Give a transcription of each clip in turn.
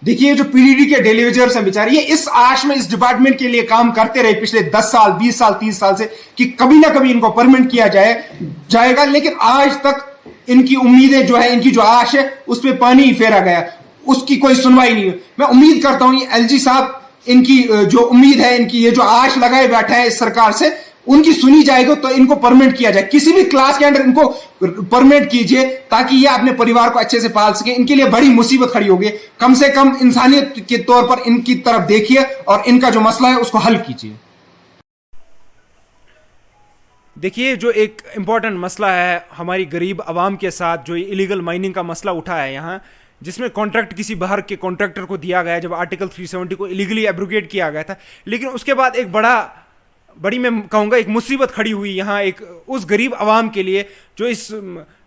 देखिए, जो पीडीडी के डेलीवेजर्स हैं बेचारे, ये इस आश में इस डिपार्टमेंट के लिए काम करते रहे पिछले 10 साल 20 साल 30 साल से कि कभी ना कभी इनको परमानेंट किया जाएगा, लेकिन आज तक इनकी उम्मीदें जो है, इनकी जो आश है, उस पर पानी ही फेरा गया, उसकी कोई सुनवाई नहीं हुई। मैं उम्मीद करता हूं ये एलजी साहब, इनकी जो उम्मीद है, इनकी ये जो आश लगाए बैठे हैं इस सरकार से, उनकी सुनी जाएगी तो इनको परमानेंट किया जाए, किसी भी क्लास के अंदर इनको परमानेंट कीजिए ताकि ये अपने परिवार को अच्छे से पाल सके। इनके लिए बड़ी मुसीबत खड़ी होगी, कम से कम इंसानियत के तौर पर इनकी तरफ देखिए और इनका जो मसला है उसको हल कीजिए। देखिए, जो एक इम्पॉर्टेंट मसला है हमारी गरीब आवाम के साथ, जो इलीगल माइनिंग का मसला उठा है यहाँ, जिसमें कॉन्ट्रैक्ट किसी बाहर के कॉन्ट्रैक्टर को दिया गया जब आर्टिकल 370 को इलीगली एब्रोगेट किया गया था, लेकिन उसके बाद एक बड़ी मैं कहूँगा एक मुसीबत खड़ी हुई यहाँ एक उस गरीब आवाम के लिए जो इस,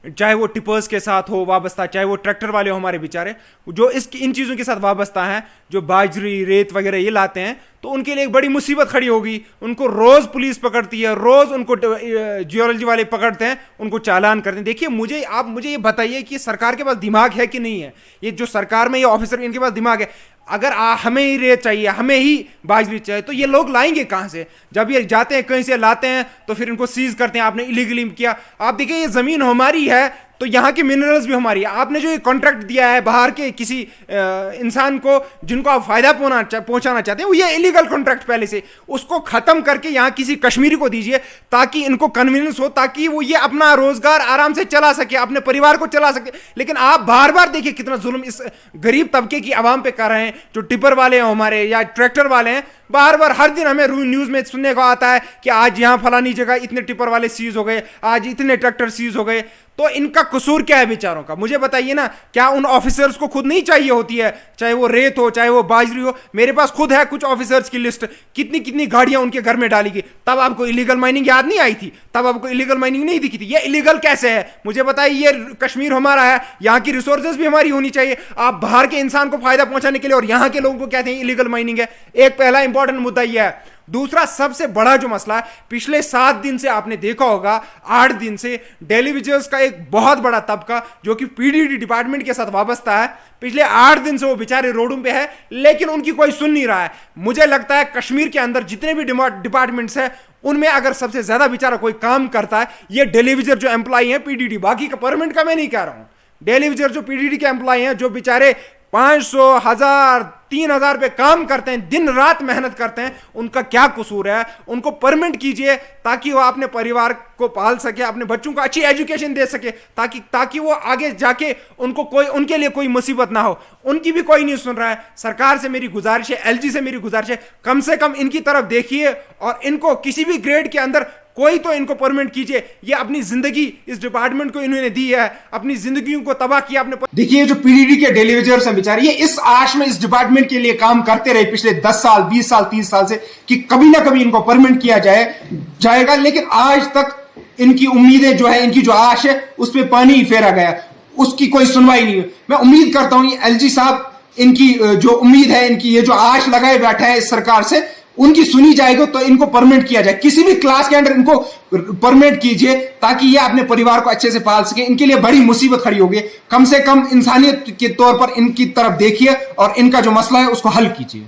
चाहे वो टिपर्स के साथ हो वाबस्ता, चाहे वो ट्रैक्टर वाले हो हमारे बेचारे, जो इन चीज़ों के साथ वाबस्ता हैं, जो बाजरी रेत वगैरह ये लाते हैं, तो उनके लिए एक बड़ी मुसीबत खड़ी होगी। उनको रोज़ पुलिस पकड़ती है, रोज़ उनको जियोलॉजी वाले पकड़ते हैं, उनको चालान करते हैं। देखिए, आप मुझे ये बताइए कि सरकार के पास दिमाग है कि नहीं है? ये जो सरकार में ये ऑफिसर, इनके पास दिमाग है? अगर हमें ही रेत चाहिए, हमें ही बाजरी चाहिए, तो ये लोग लाएंगे कहाँ से? जब ये जाते हैं कहीं से लाते हैं तो फिर इनको सीज करते हैं, आपने इलीगली किया। आप देखिए, ये ज़मीन हमारी है तो यहाँ के मिनरल्स भी हमारी है। आपने जो ये कॉन्ट्रैक्ट दिया है बाहर के किसी इंसान को जिनको आप फायदा पहुंचाना चाहते हैं, वो ये इलीगल कॉन्ट्रैक्ट पहले से, उसको खत्म करके यहाँ किसी कश्मीरी को दीजिए ताकि इनको कन्वीनियंस हो, ताकि वो ये अपना रोजगार आराम से चला सके, अपने परिवार को चला सके। लेकिन आप बार बार देखिए कितना जुल्म इस गरीब तबके की आवाम पे कर रहे हैं। जो टिपर वाले हैं हमारे या ट्रैक्टर वाले हैं, बार बार हर दिन हमें न्यूज में सुनने को आता है कि आज यहां फलानी जगह इतने टिपर वाले सीज हो गए, आज इतने ट्रैक्टर सीज हो गए। तो इनका कसूर क्या है बेचारों का? मुझे बताइए ना। क्या उन ऑफिसर्स को खुद नहीं चाहिए होती है, चाहे वो रेत हो चाहे वो बाजरी हो? मेरे पास खुद है कुछ ऑफिसर्स की लिस्ट, कितनी कितनी गाड़ियां उनके घर में डाली गई। तब आपको इलीगल माइनिंग याद नहीं आई थी? तब आपको इलीगल माइनिंग नहीं दिखी थी? ये इलीगल कैसे है मुझे बताइए। ये कश्मीर हमारा है, यहाँ की रिसोर्सेज भी हमारी होनी चाहिए। आप बाहर के इंसान को फायदा पहुंचाने के लिए और यहाँ के लोगों को कहते हैं इलीगल माइनिंग है। एक पहला इंपॉर्टेंट मुद्दा यह है। दूसरा सबसे बड़ा जो मसला है, पिछले 7 दिन से आपने देखा होगा, 8 दिन से डेलीवेजर्स का एक बहुत बड़ा तबका जो कि पीडीडी डिपार्टमेंट के साथ वाबस्ता है, पिछले 8 दिन से वो बेचारे रोडों पे है, लेकिन उनकी कोई सुन नहीं रहा है। मुझे लगता है कश्मीर के अंदर जितने भी डिपार्टमेंट्स हैं उनमें अगर सबसे ज्यादा बेचारा कोई काम करता है, ये डेलीवेजर जो एम्प्लॉई है पीडीडी, बाकी का परमानेंट का मैं नहीं कह रहा हूं, डेलीवेजर जो पीडीडी के एम्प्लॉई हैं, जो बेचारे 500, 1000, 3000 पे काम करते हैं, दिन रात मेहनत करते हैं, उनका क्या कसूर है? उनको परमानेंट कीजिए ताकि वो अपने परिवार को पाल सके, अपने बच्चों को अच्छी एजुकेशन दे सके, ताकि वो आगे जाके उनके लिए कोई मुसीबत ना हो। उनकी भी कोई नहीं सुन रहा है। सरकार से मेरी गुजारिश है, एलजी से मेरी गुजारिश है, कम से कम इनकी तरफ देखिए और इनको किसी भी ग्रेड के अंदर कोई तो इनको परमानेंट कीजिए। ये अपनी जिंदगी इस डिपार्टमेंट को इन्होंने दी है, अपनी जिंदगियों को तबाह किया आपने। देखिए, जो पीडीडी के डेलीवेजर्स हैं बेचारे, ये इस आश में इस डिपार्टमेंट के लिए काम करते रहे पिछले 10 साल 20 साल 30 साल से कि कभी ना कभी इनको परमानेंट किया जाएगा, लेकिन आज तक इनकी उम्मीदें जो है, इनकी जो आश है, उस पर पानी ही फेरा गया, उसकी कोई सुनवाई नहीं हुई। मैं उम्मीद करता हूं ये एलजी साहब, इनकी जो उम्मीद है, इनकी ये जो आश लगाए बैठे हैं इस सरकार से, उनकी सुनी जाएगी तो इनको परमानेंट किया जाए, किसी भी क्लास के अंदर इनको परमानेंट कीजिए ताकि ये अपने परिवार को अच्छे से पाल सके। इनके लिए बड़ी मुसीबत खड़ी होगी, कम से कम इंसानियत के तौर पर इनकी तरफ देखिए और इनका जो मसला है उसको हल कीजिए।